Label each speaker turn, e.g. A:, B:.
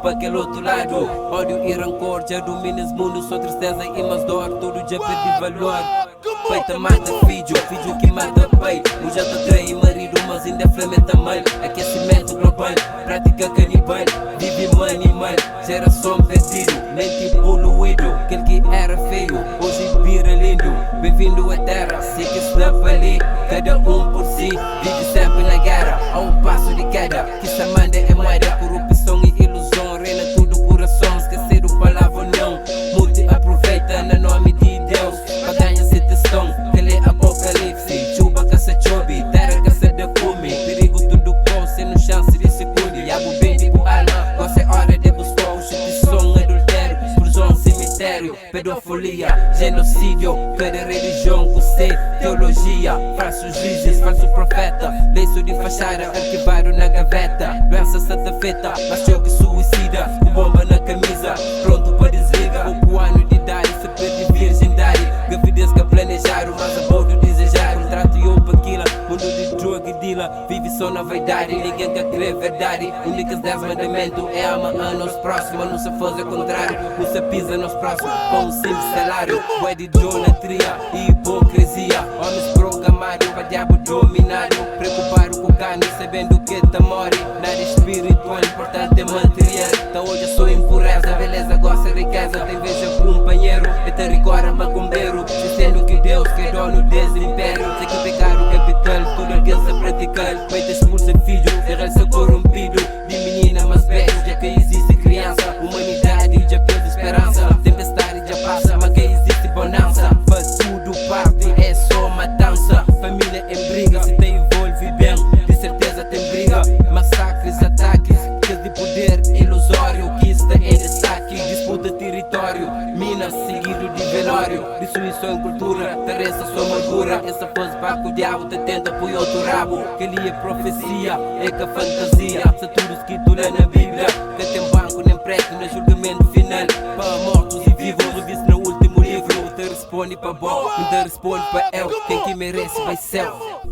A: para aquele outro lado. Ódio e rancor já domina esse mundo, só tristeza e mais dor, todo dia perdi valor. Pai mata filho, filho que mata pai. Mulher trai marido, mas ainda flamenta mal. Aquecimento global, prática canibal. Vive animal, geração perdido. Mente poluído, aquele que era feio, hoje vira lindo. Bem-vindo à terra, sei que se não ali. Cada um por si, vive sempre na guerra. A um passo de queda, que se manda é moeda. Corrupção e ilusão, reina tudo coração. Esquecer o palavra não, multi aproveita no nome de Deus. Pra ganhar citação, tele apocalipse. Chuba caça chobe, terra caça da cume. Perigo tudo com, sem no chance de segundo. E abo bem tipo alma, gosta é hora de buscar. Instituição, adultério, explosão, cemitério. Pedofilia, genocídio, cada religião com C, teologia. Falsos juízes, falso profeta. Lenço de fachada, arquivado na gaveta. Doença santa feta, mas choque suicida. Com bomba na camisa, pronto para desligar. Pouco ano de idade, se perde virgindade. Gravidez que planejaram, mas a bordo desejaram. Contrato e paquila, mundo de droga e dealer. Vive só na vaidade, ninguém quer crer verdade. Únicas 10 mandamentos é ama a nos próximos. Não se faz o contrário, não se pisa nos próximos. Com um simples salário, bué de idolatria e hipocrisia. Homens programados para diabo dominado. Preocupado com o carne, sabendo que tá morre. Nada espiritual, importante é material. Tá hoje eu sou impureza, beleza, gosta de riqueza. Tem vez é companheiro, é território macumbeiro. Dizendo que Deus que é dono desse império. Sei que pegar o capital, tudo alguém se praticar. Feita expulsa filho, terra corrompido. De menina mas beijo, já que existe criança. Humanidade já perde esperança. Tempestade já passa, mas que existe bonança. Faz tudo parte, é só matança. Família em briga, se te envolve bem, de certeza tem briga. Massacres, ataques, quer de poder ilusório. Que está em destaque, disputa território. Minas seguido de velório. Destruição em cultura, teresa sua amargura. Essa faz para que o diabo te tenta por outro rabo. Que ali é profecia, é que a fantasia. Se tudo escrito lá na Bíblia. Que tem banco nem preto no julgamento final. Para mortos e vivos, eu disse no último livro. Te responde para bom, não te responde para eu. Quem que merece vai céu.